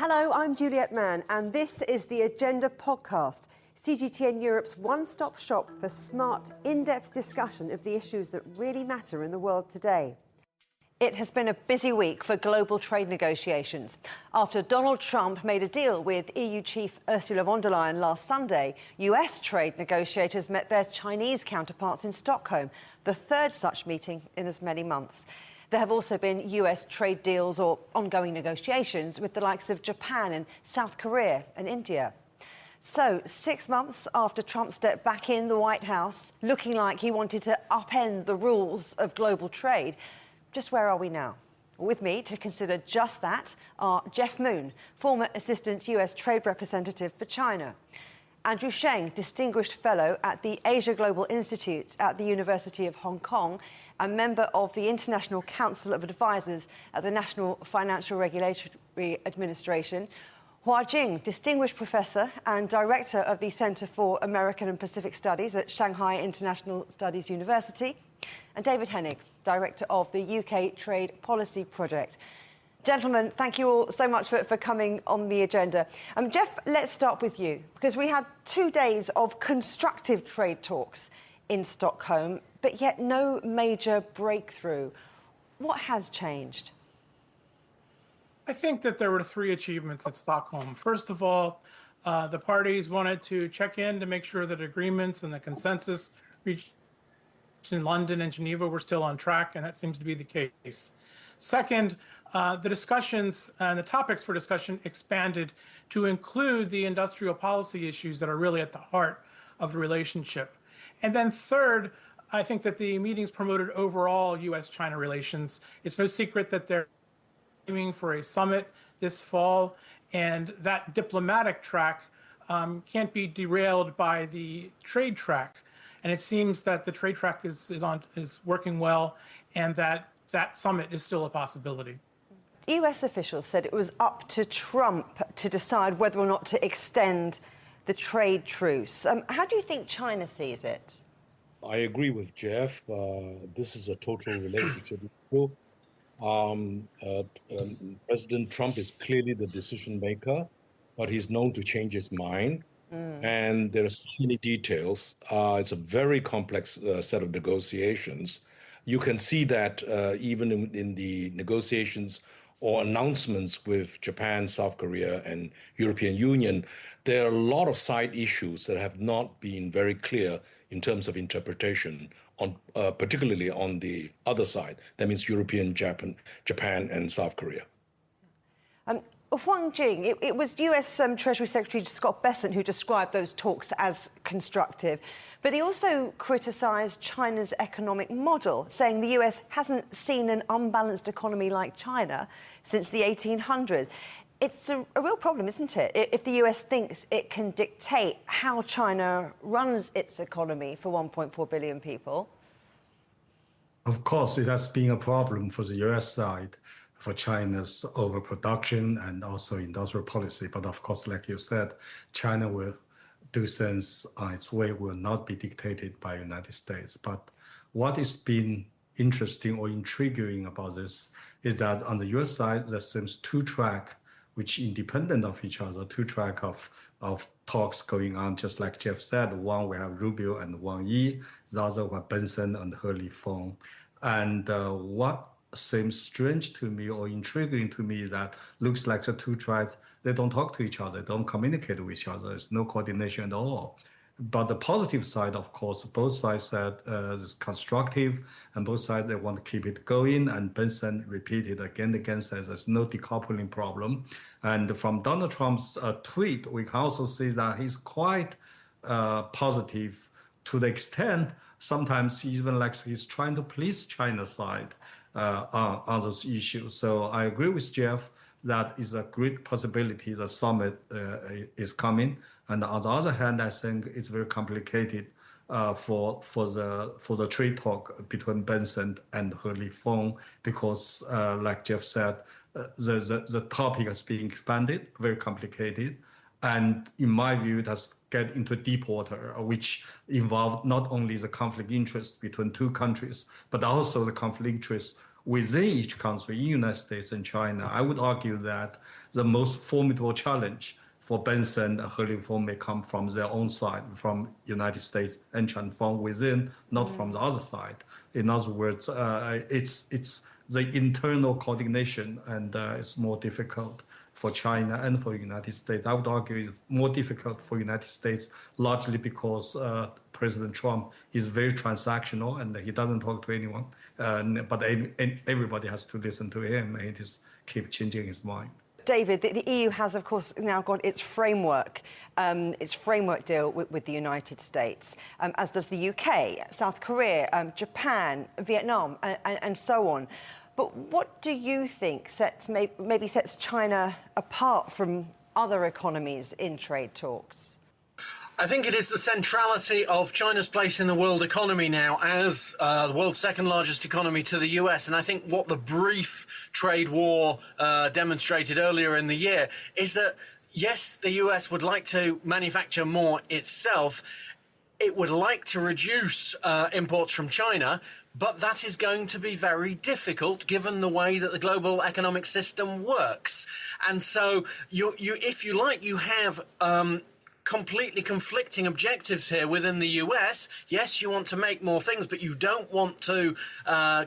Hello, I'm Juliet Mann, and this is the Agenda podcast, CGTN Europe's one-stop shop for smart, in-depth discussion of the issues that really matter in the world today. It has been a busy week for global trade negotiations. After Donald Trump made a deal with EU Chief Ursula von der Leyen last Sunday, US trade negotiators met their Chinese counterparts in Stockholm, the third such meeting in as many months. There have also been US trade deals or ongoing negotiations with the likes of Japan and South Korea and India. So, 6 months after Trump stepped back in the White House, looking like he wanted to upend the rules of global trade, just where are we now? With me to consider just that are Jeff Moon, former Assistant US Trade Representative for China, Andrew Sheng, Distinguished Fellow at the Asia Global Institute at the University of Hong Kong, and member of the International Council of Advisors at the National Financial Regulatory Administration, Jing, Distinguished Professor and Director of the Centre for American and Pacific Studies at Shanghai International Studies University, and David Henig, Director of the UK Trade Policy Project. Gentlemen, thank you all so much for coming on the agenda. Jeff, let's start with you, because we had 2 days of constructive trade talks in Stockholm, but yet no major breakthrough. What has changed? I think that there were 3 achievements at Stockholm. First of all, the parties wanted to check in to make sure that agreements and the consensus reached in London and Geneva were still on track, and that seems to be the case. Second, the discussions and the topics for discussion expanded to include the industrial policy issues that are really at the heart of the relationship. And then third, I think that the meetings promoted overall US-China relations. It's no secret that they're aiming for a summit this fall, and that diplomatic track can't be derailed by the trade track. And it seems that the trade track is working well, and that summit is still a possibility. US officials said it was up to Trump to decide whether or not to extend the trade truce. How do you think China sees it? I agree with Jeff. This is a total relationship issue. President Trump is clearly the decision maker, but he's known to change his mind. And there are so many details. It's a very complex set of negotiations. You can see that even in the negotiations or announcements with Japan, South Korea, and European Union, there are a lot of side issues that have not been very clear in terms of interpretation, particularly on the other side. That means European, Japan, and South Korea. Huang, it was US Treasury Secretary Scott Bessent who described those talks as constructive, but he also criticised China's economic model, saying the US hasn't seen an unbalanced economy like China since the 1800s. It's a real problem, isn't it, if the US thinks it can dictate how China runs its economy for 1.4 billion people? Of course, it has been a problem for the US side, for China's overproduction and also industrial policy. But of course, like you said, China will do things on its way, will not be dictated by the United States. But what has been interesting or intriguing about this is that on the US side, there seems 2 tracks which independent of each other, 2 tracks of talks going on, just like Jeff said. One, we have Rubio and Wang Yi. The other were Benson and He Feng. And what seems strange to me or intriguing to me is that looks like the 2 tribes, they don't talk to each other, don't communicate with each other. There's no coordination at all. But the positive side, of course, both sides said is constructive, and both sides, they want to keep it going. And Benson repeated again and again, says there's no decoupling problem. And from Donald Trump's tweet, we can also see that he's quite positive to the extent sometimes even like he's trying to please China's side on those issues. So I agree with Jeff that is a great possibility the summit is coming. And on the other hand, I think it's very complicated for the trade talk between Benson and He Feng because, like Jeff said, the topic is being expanded, very complicated. And in my view, that's get into deep water, which involve not only the conflict interest between 2 countries, but also the conflict interest within each country, in the United States and China, I would argue that the most formidable challenge for Benson and her reform may come from their own side, from United States and China, from within, not from the other side. In other words, it's the internal coordination, and it's more difficult for China and for the United States. I would argue it's more difficult for the United States, largely because President Trump is very transactional and he doesn't talk to anyone. But everybody has to listen to him, and he just keeps changing his mind. David, the EU has, of course, now got its framework deal with the United States, as does the UK, South Korea, Japan, Vietnam, and so on. But what do you think maybe sets China apart from other economies in trade talks? I think it is the centrality of China's place in the world economy now as the world's second largest economy to the US. And I think what the brief trade war demonstrated earlier in the year is that, yes, the US would like to manufacture more itself. It would like to reduce imports from China, but that is going to be very difficult given the way that the global economic system works. And so, if you like, you have completely conflicting objectives here within the US. Yes, you want to make more things, but you don't want to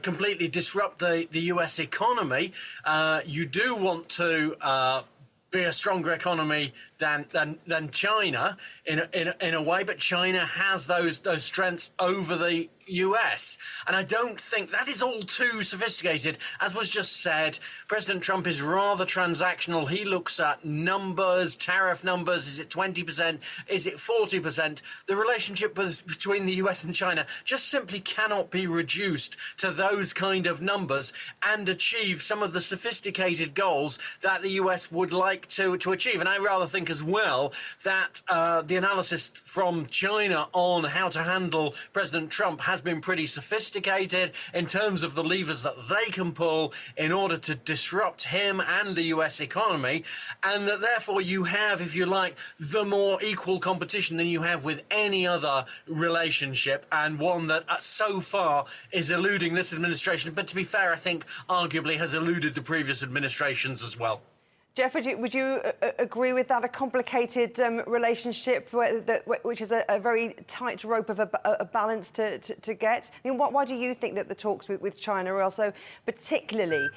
completely disrupt the US economy. You do want to be a stronger economy than China in a way, but China has those strengths over the US. And I don't think that is all too sophisticated. As was just said, President Trump is rather transactional. He looks at numbers, tariff numbers. Is it 20%? Is it 40%? The relationship between the US and China just simply cannot be reduced to those kind of numbers and achieve some of the sophisticated goals that the US would like to achieve. And I rather think as well that the analysis from China on how to handle President Trump has been pretty sophisticated in terms of the levers that they can pull in order to disrupt him and the US economy, and that therefore you have, if you like, the more equal competition than you have with any other relationship, and one that so far is eluding this administration, but to be fair, I think arguably has eluded the previous administrations as well. Jeff, would you agree with that? A complicated relationship which is a very tight rope of a balance to get? I mean, why do you think that the talks with China are also particularly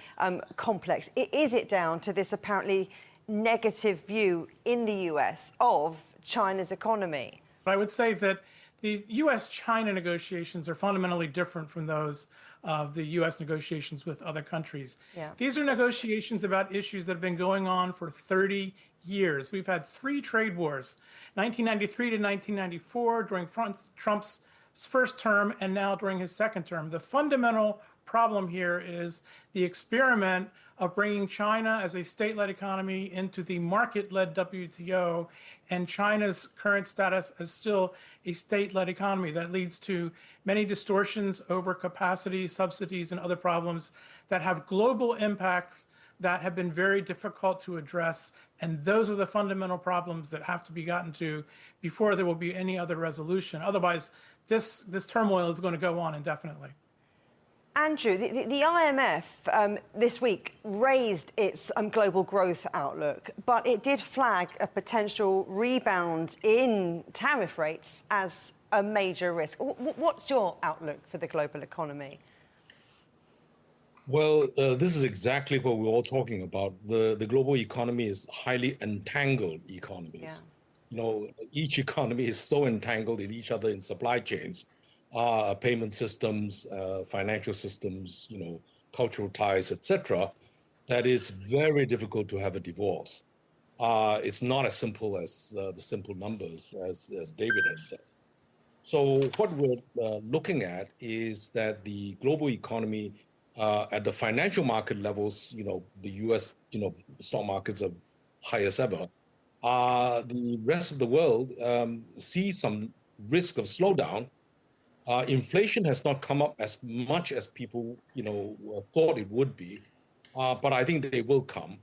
complex? Is it down to this apparently negative view in the US of China's economy? I would say that the US-China negotiations are fundamentally different from those of the U.S. negotiations with other countries. Yeah. These are negotiations about issues that have been going on for 30 years. We've had 3 trade wars, 1993 to 1994 during Trump's first term and now during his second term. The fundamental problem here is the experiment of bringing China as a state-led economy into the market-led WTO, and China's current status as still a state-led economy. That leads to many distortions, overcapacity, subsidies, and other problems that have global impacts that have been very difficult to address. And those are the fundamental problems that have to be gotten to before there will be any other resolution. Otherwise, this turmoil is going to go on indefinitely. Andrew, the IMF this week raised its global growth outlook, but it did flag a potential rebound in tariff rates as a major risk. What's your outlook for the global economy? Well, this is exactly what we're all talking about. The global economy is highly entangled economies. Yeah. You know, each economy is so entangled in each other in supply chains. Payment systems, financial systems, you know, cultural ties, etc., that is very difficult to have a divorce. It's not as simple as the simple numbers, as David has said. So what we're looking at is that the global economy at the financial market levels, you know, the U.S., you know, stock markets are high as ever. The rest of the world sees some risk of slowdown. Inflation has not come up as much as people, you know, thought it would be, but I think they will come.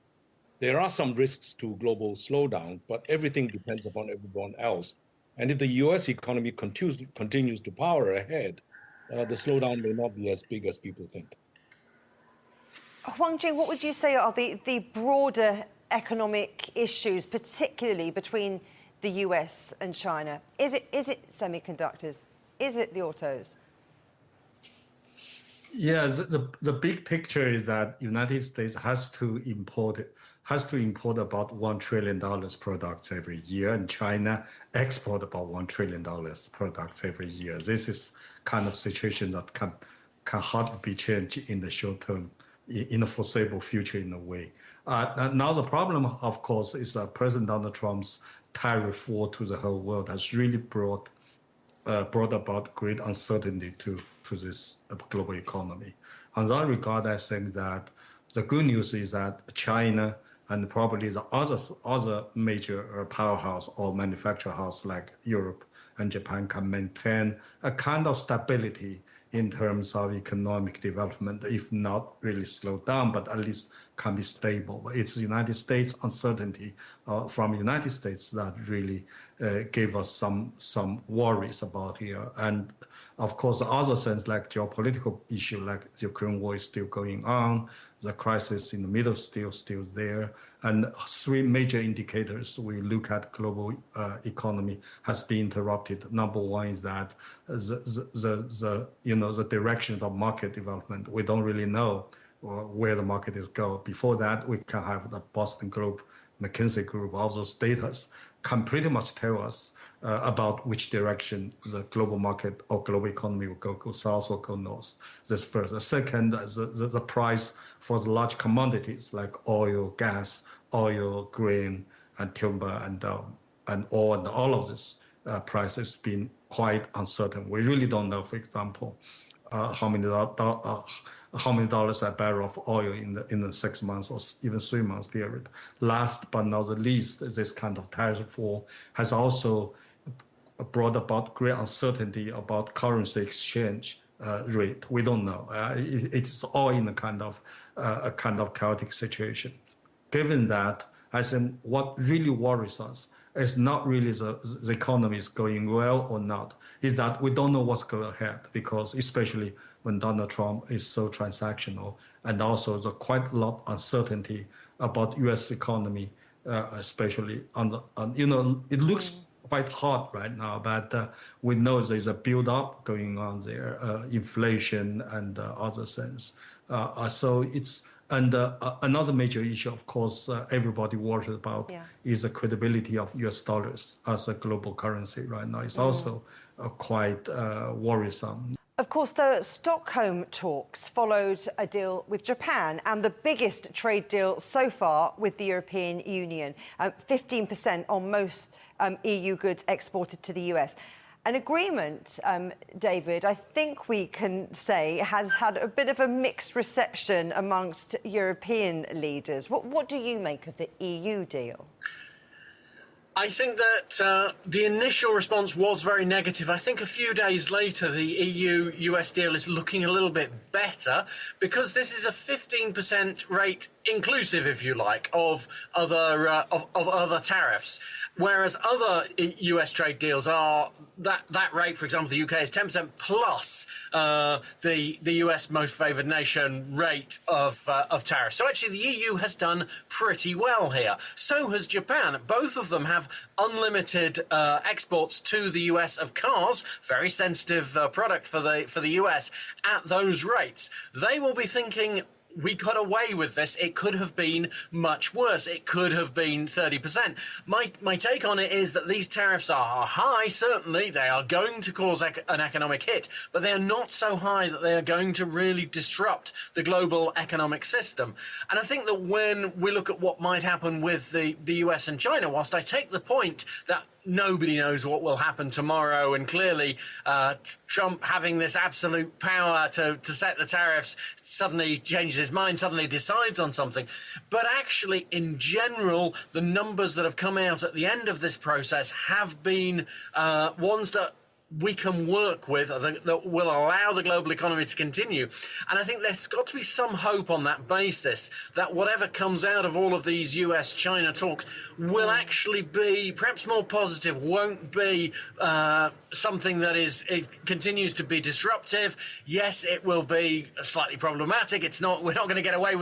There are some risks to global slowdown, but everything depends upon everyone else. And if the U.S. economy continues to power ahead, the slowdown may not be as big as people think. Huang Jing, what would you say are the broader economic issues, particularly between the US and China? Is it semiconductors? Is it the autos? Yeah, the big picture is that United States has to import about $1 trillion products every year, and China export about $1 trillion products every year. This is kind of situation that can hardly be changed in the short term, in the foreseeable future in a way. Now the problem, of course, is that President Donald Trump's tariff war to the whole world has really brought about great uncertainty to this global economy. On that regard, I think that the good news is that China and probably the other major powerhouse or manufacturer house like Europe and Japan can maintain a kind of stability in terms of economic development, if not really slow down, but at least can be stable. It's the United States uncertainty from the United States that really gave us some worries about here. And of course, the other sense, like geopolitical issue, like the Ukraine war is still going on, the crisis in the middle still there, and three major indicators we look at global economy has been interrupted. Number one is that the direction of market development. We don't really know where the market is going. Before that, we can have the Boston Group, McKinsey Group, all those data can pretty much tell us about which direction the global market or global economy will go south or go north. This first. The second is the price for the large commodities like oil, gas, grain, and timber, and oil, and all of this price has been quite uncertain. We really don't know, for example, how many dollars a barrel of oil in the 6 months or even 3 months period. Last but not the least, this kind of tariff war has also brought about great uncertainty about currency exchange rate. We don't know. It's all in a kind of chaotic situation. Given that, I think what really worries us is not really the economy is going well or not, is that we don't know what's going ahead, because especially when Donald Trump is so transactional, and also the quite a lot uncertainty about U.S. economy, especially it looks quite hot right now, but we know there's a build-up going on there, inflation and other things. So it's another major issue, of course, everybody worries about is the credibility of U.S. dollars as a global currency right now. It's also quite worrisome. Of course, the Stockholm talks followed a deal with Japan and the biggest trade deal so far with the European Union, 15% on most EU goods exported to the US. An agreement, David, I think we can say has had a bit of a mixed reception amongst European leaders. What do you make of the EU deal? I think that the initial response was very negative. I think a few days later, the EU-US deal is looking a little bit better, because this is a 15% rate inclusive, if you like, of other tariffs, whereas other US trade deals are that rate. For example, the UK is 10% plus the US most favoured nation rate of tariffs. So actually, the EU has done pretty well here. So has Japan. Both of them have unlimited exports to the US of cars, very sensitive product for the US, at those rates. They will be thinking, we got away with this. It could have been much worse. It could have been 30%. My take on it is that these tariffs are high, certainly. They are going to cause an economic hit, but they are not so high that they are going to really disrupt the global economic system. And I think that when we look at what might happen with the US and China, whilst I take the point that nobody knows what will happen tomorrow, and clearly Trump having this absolute power to set the tariffs suddenly changes his mind, suddenly decides on something. But actually, in general, the numbers that have come out at the end of this process have been ones that we can work with that will allow the global economy to continue. And I think there's got to be some hope on that basis that whatever comes out of all of these US-China talks will actually be perhaps more positive, won't be something that it continues to be disruptive. Yes, it will be slightly problematic. We're not going to get away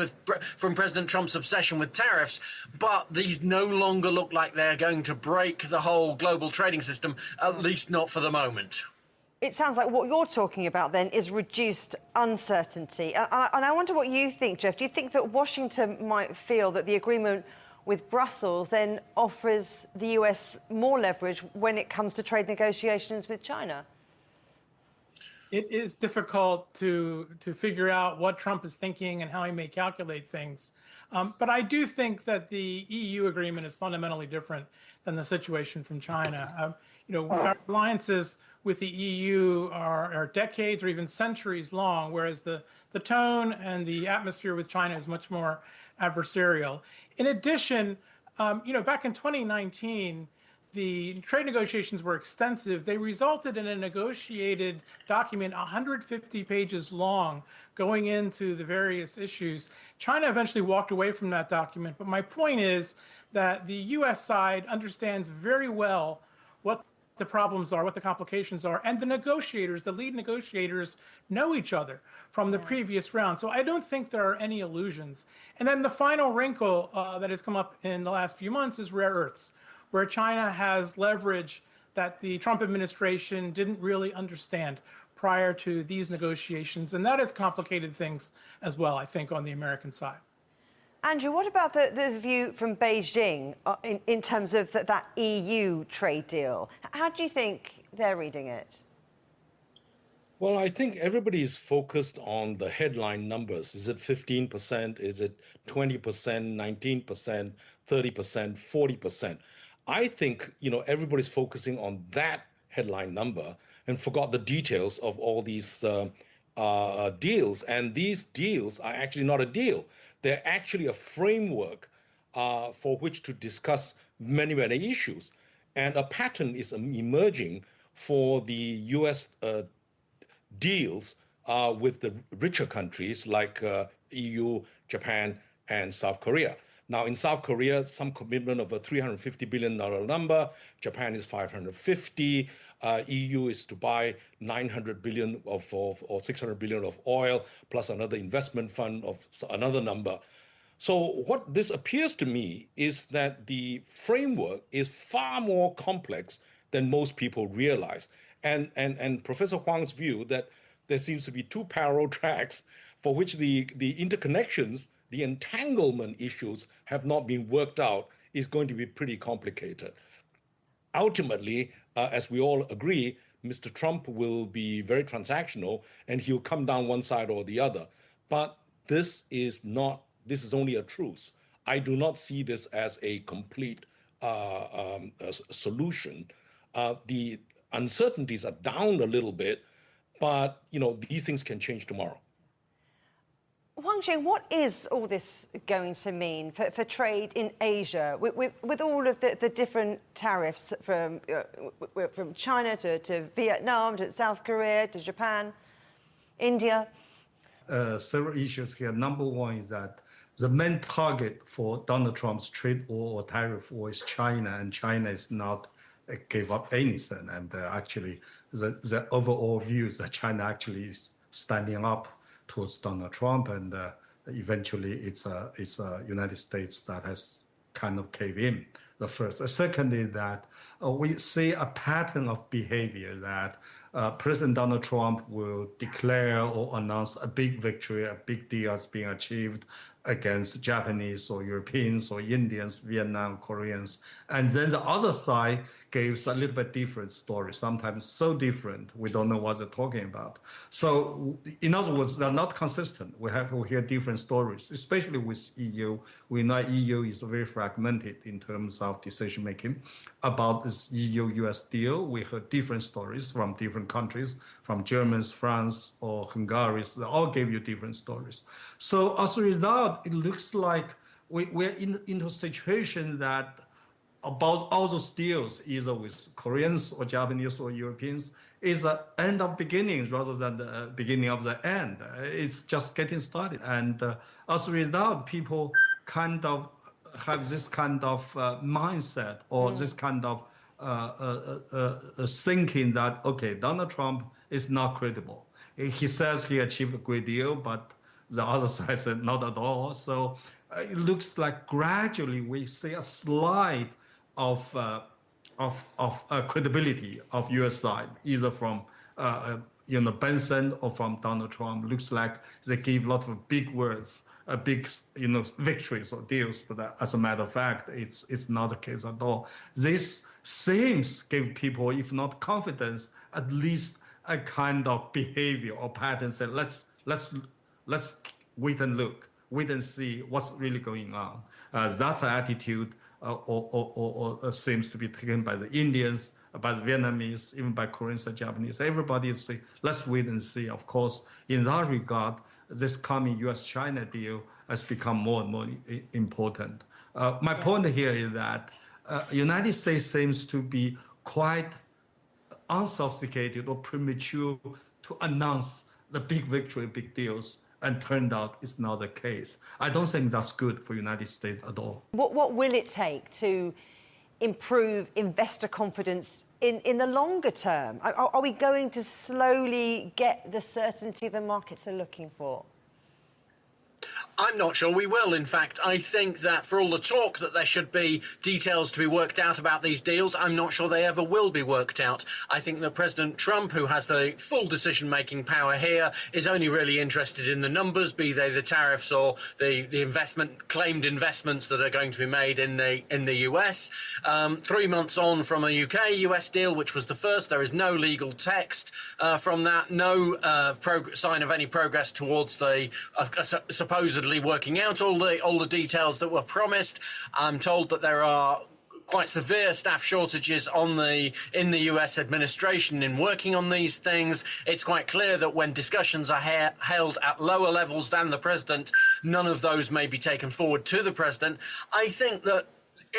from President Trump's obsession with tariffs, but these no longer look like they're going to break the whole global trading system, at least not for the moment. It sounds like what you're talking about then is reduced uncertainty. And I wonder what you think, Jeff. Do you think that Washington might feel that the agreement with Brussels then offers the US more leverage when it comes to trade negotiations with China? It is difficult to figure out what Trump is thinking and how he may calculate things. But I do think that the EU agreement is fundamentally different than the situation from China. Our alliances with the EU are decades or even centuries long, whereas the tone and the atmosphere with China is much more adversarial. In addition, back in 2019, the trade negotiations were extensive. They resulted in a negotiated document 150 pages long going into the various issues. China eventually walked away from that document. But my point is that the US side understands very well what the problems are, what the complications are, and the lead negotiators know each other from the previous round. So I don't think there are any illusions. And then the final wrinkle that has come up in the last few months is rare earths, where China has leverage that the Trump administration didn't really understand prior to these negotiations. And that has complicated things as well, I think, on the American side. Andrew, what about the view from Beijing in terms of that EU trade deal? How do you think they're reading it? Well, I think everybody is focused on the headline numbers. Is it 15%? Is it 20%, 19%, 30%, 40%? I think, everybody's focusing on that headline number and forgot the details of all these deals. And these deals are actually not a deal. They're actually a framework for which to discuss many, many issues. And a pattern is emerging for the US deals with the richer countries like EU, Japan, and South Korea. Now, in South Korea, some commitment of a $350 billion number. Japan is 550. EU is to buy 900 billion or 600 billion of oil, plus another investment fund of another number. So what this appears to me is that the framework is far more complex than most people realize. And Professor Huang's view that there seems to be two parallel tracks for which the interconnections, the entanglement issues have not been worked out is going to be pretty complicated. Ultimately, as we all agree, Mr. Trump will be very transactional and he'll come down one side or the other. But this is only a truce. I do not see this as a complete solution. The uncertainties are down a little bit, but these things can change tomorrow. Jing, what is all this going to mean for trade in Asia with all of the different tariffs from China to Vietnam to South Korea to Japan, India? Several issues here. Number one is that the main target for Donald Trump's trade war or tariff war is China, and China is not gave up anything. And actually, the overall view is that China actually is standing up towards Donald Trump, and eventually it's United States that has kind of caved in. The first. The second is that we see a pattern of behavior that President Donald Trump will declare or announce a big victory, a big deal is being achieved against Japanese or Europeans or Indians, Vietnam, Koreans. And then the other side gives a little bit different story, sometimes so different, we don't know what they're talking about. So in other words, they're not consistent. We have to hear different stories, especially with EU. We know EU is very fragmented in terms of decision-making. About this EU-US deal, we heard different stories from different countries, from Germans, France, or Hungary. They all gave you different stories. So as a result, it looks like we're into a situation that about all those deals, either with Koreans or Japanese or Europeans, is the end of beginning rather than the beginning of the end. It's just getting started. And as a result, people kind of have this kind of mindset or this kind of thinking that, okay, Donald Trump is not credible. He says he achieved a great deal, but the other side said not at all. So it looks like gradually we see a slide of credibility of U.S. side, either from Benson or from Donald Trump. Looks like they give a lot of big words, big victories or deals, but as a matter of fact, it's not the case at all. This seems give people, if not confidence, at least a kind of behavior or pattern. Say let's wait and look, wait and see what's really going on. That's an attitude. Or seems to be taken by the Indians, by the Vietnamese, even by Koreans and Japanese. Everybody is saying, let's wait and see. Of course, in that regard, this coming US-China deal has become more and more important. My point here is that United States seems to be quite unsophisticated or premature to announce the big victory, big deals, and turned out it's not the case. I don't think that's good for United States at all. What will it take to improve investor confidence in the longer term? Are we going to slowly get the certainty the markets are looking for? I'm not sure we will. In fact, I think that for all the talk that there should be details to be worked out about these deals, I'm not sure they ever will be worked out. I think that President Trump, who has the full decision-making power here, is only really interested in the numbers, be they the tariffs or the claimed investments that are going to be made in the US. 3 months on from a UK-US deal, which was the first, there is no legal text from that, no sign of any progress towards the supposedly working out all the details that were promised. I'm told that there are quite severe staff shortages in the US administration in working on these things. It's quite clear that when discussions are held at lower levels than the president, none of those may be taken forward to the president. I think that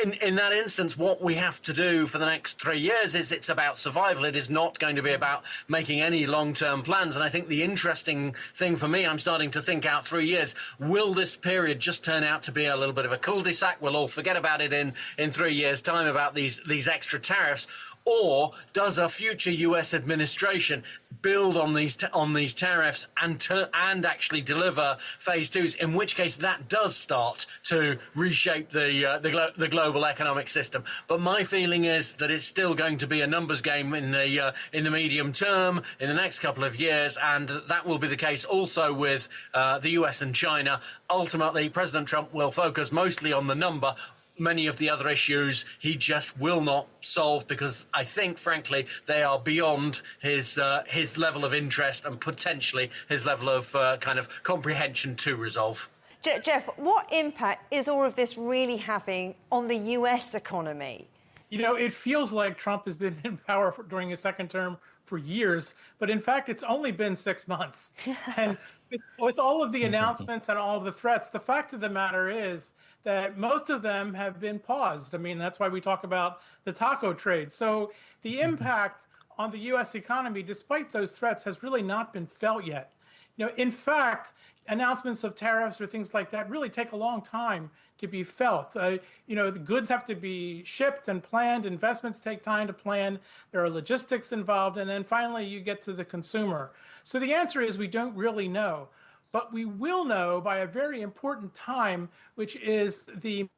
in that instance, what we have to do for the next 3 years is it's about survival. It is not going to be about making any long-term plans. And I think the interesting thing for me, I'm starting to think out 3 years. Will this period just turn out to be a little bit of a cul-de-sac? We'll all forget about it in 3 years' time about these extra tariffs. Or does a future US administration build on these tariffs and actually deliver phase twos, in which case that does start to reshape the global economic system. But my feeling is that it's still going to be a numbers game in the medium term, in the next couple of years, and that will be the case also with the US and China. Ultimately, President Trump will focus mostly on the number. Many of the other issues he just will not solve because I think, frankly, they are beyond his level of interest and potentially his level of kind of comprehension to resolve. Jeff, what impact is all of this really having on the US economy? You know, it feels like Trump has been in power during his second term for years, but in fact, it's only been 6 months. And with all of the announcements and all of the threats, the fact of the matter is that most of them have been paused. I mean, that's why we talk about the taco trade. So the impact on the US economy, despite those threats, has really not been felt yet. You know, in fact, announcements of tariffs or things like that really take a long time to be felt. You know, the goods have to be shipped and planned. Investments take time to plan. There are logistics involved. And then finally, you get to the consumer. So the answer is we don't really know. But we will know by a very important time, which is the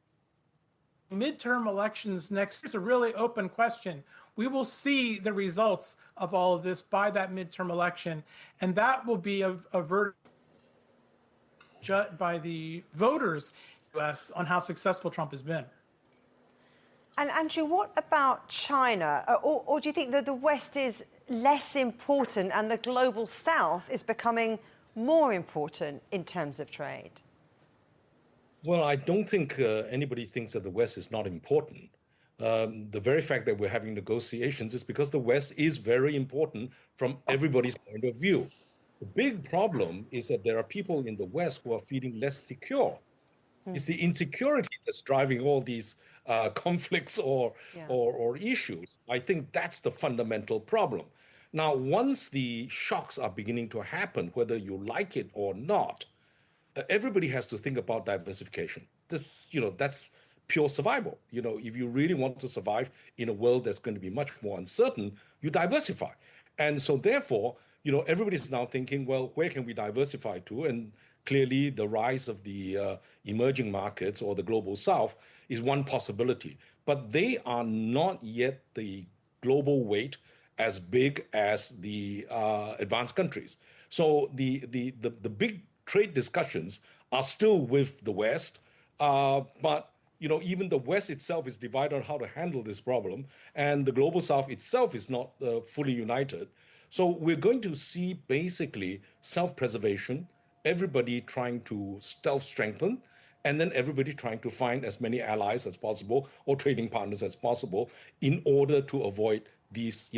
midterm elections next year. It's a really open question. We will see the results of all of this by that midterm election, and that will be a verdict by the voters in the US on how successful Trump has been. And Andrew, what about China? Or do you think that the West is less important and the global South is becoming more important in terms of trade? Well, I don't think anybody thinks that the West is not important. The very fact that we're having negotiations is because the West is very important from everybody's point of view. The big problem is that there are people in the West who are feeling less secure. It's the insecurity that's driving all these conflicts or issues. I think that's the fundamental problem. Now, once the shocks are beginning to happen, whether you like it or not, everybody has to think about diversification. That's pure survival. If you really want to survive in a world that's going to be much more uncertain, you diversify. And so therefore, everybody's now thinking, well, where can we diversify to? And clearly the rise of the emerging markets or the global south is one possibility. But they are not yet the global weight as big as the advanced countries. So the big trade discussions are still with the West, but even the West itself is divided on how to handle this problem, and the global South itself is not fully united. So we're going to see basically self-preservation, everybody trying to self-strengthen, and then everybody trying to find as many allies as possible or trading partners as possible in order to avoid these,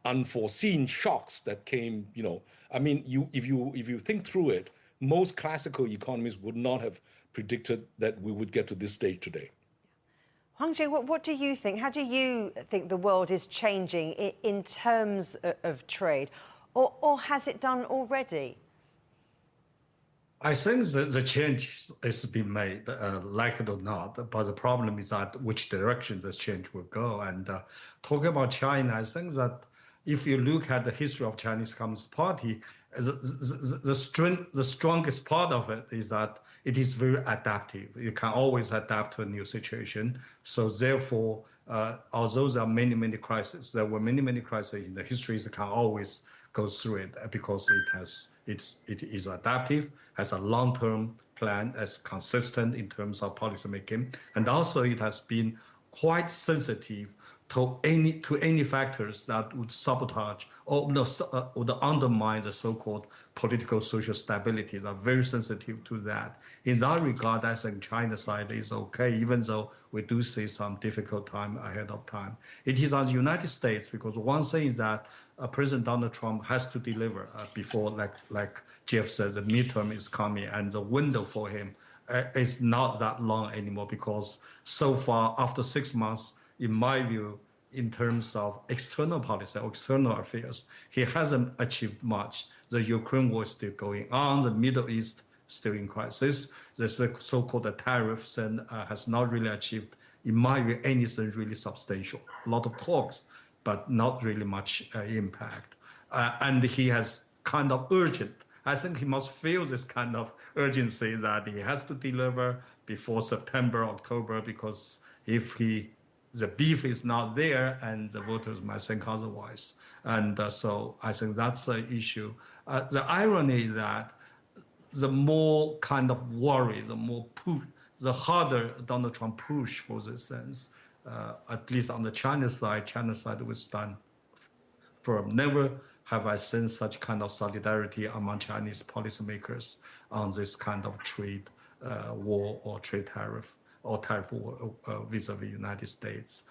unforeseen shocks that came. I mean, if you think through it, most classical economies would not have predicted that we would get to this stage today. Huang, what do you think? How do you think the world is changing in terms of trade, or has it done already? I think the change is being made, like it or not. But the problem is that which direction this change will go. And talking about China, I think that if you look at the history of Chinese Communist Party, the strongest part of it is that it is very adaptive. It can always adapt to a new situation. So therefore, although there are many crises, there were many crises in the history, it can always go through it because it is adaptive, has a long-term plan, as consistent in terms of policy making, and also it has been quite sensitive to any factors that would sabotage or would undermine the so-called political social stability. They are very sensitive to that. In that regard, I think China's side is okay, even though we do see some difficult time ahead of time. It is on the United States, because one thing is that President Donald Trump has to deliver before, like Jeff says, the midterm is coming, and the window for him is not that long anymore, because so far, after 6 months, in my view, in terms of external policy or external affairs, he hasn't achieved much. The Ukraine war is still going on, the Middle East still in crisis, the so-called tariffs has not really achieved, in my view, anything really substantial. A lot of talks, but not really much impact. And he has kind of urgent. I think he must feel this kind of urgency that he has to deliver before September, October, because if the beef is not there, and the voters might think otherwise. And so I think that's the issue. The irony is that the more kind of worry, the harder Donald Trump push for this sense, at least on the China side will stand firm. Never have I seen such kind of solidarity among Chinese policymakers on this kind of trade war or trade tariff or tariff war vis-a-vis United States,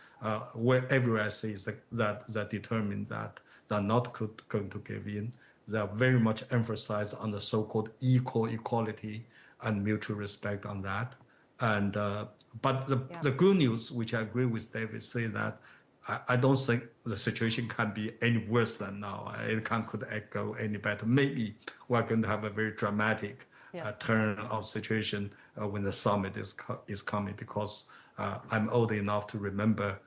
where everywhere I see is that they're determined that they're not going to give in. They are very much emphasized on the so-called equality and mutual respect on that. And but the good news, which I agree with David, say that I don't think the situation can be any worse than now. It could go any better. Maybe we're going to have a very dramatic turn of situation when the summit is coming, because I'm old enough to remember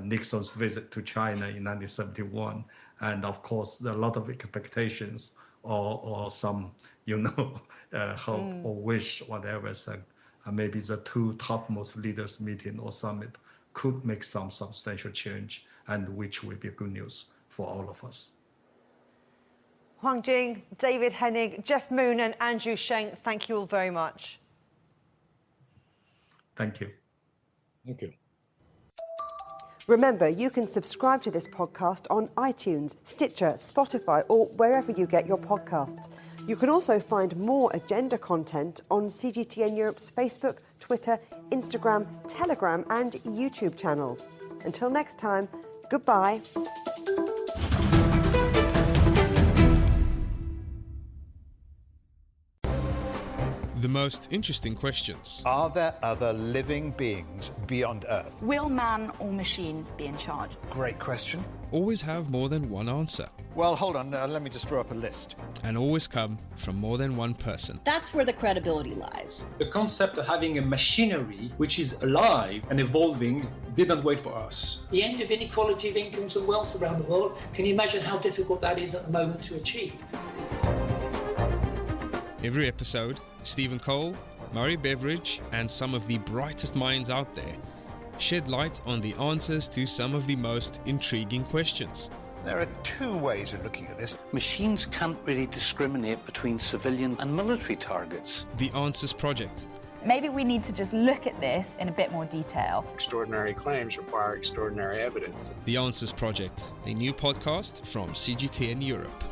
Nixon's visit to China in 1971, and of course there are a lot of expectations or some hope or wish, whatever. So maybe the two topmost leaders meeting or summit could make some substantial change, and which will be good news for all of us. Huang Jing, David Henig, Jeff Moon and Andrew Sheng, thank you all very much. Thank you. Thank you. Remember, you can subscribe to this podcast on iTunes, Stitcher, Spotify, or wherever you get your podcasts. You can also find more agenda content on CGTN Europe's Facebook, Twitter, Instagram, Telegram, and YouTube channels. Until next time, goodbye. The most interesting questions. Are there other living beings beyond Earth? Will man or machine be in charge? Great question. Always have more than one answer. Well, hold on, let me just draw up a list. And always come from more than one person. That's where the credibility lies. The concept of having a machinery which is alive and evolving didn't wait for us. The end of inequality of incomes and wealth around the world, can you imagine how difficult that is at the moment to achieve? Every episode, Stephen Cole, Murray Beveridge, and some of the brightest minds out there shed light on the answers to some of the most intriguing questions. There are two ways of looking at this. Machines can't really discriminate between civilian and military targets. The Answers Project. Maybe we need to just look at this in a bit more detail. Extraordinary claims require extraordinary evidence. The Answers Project, a new podcast from CGTN Europe.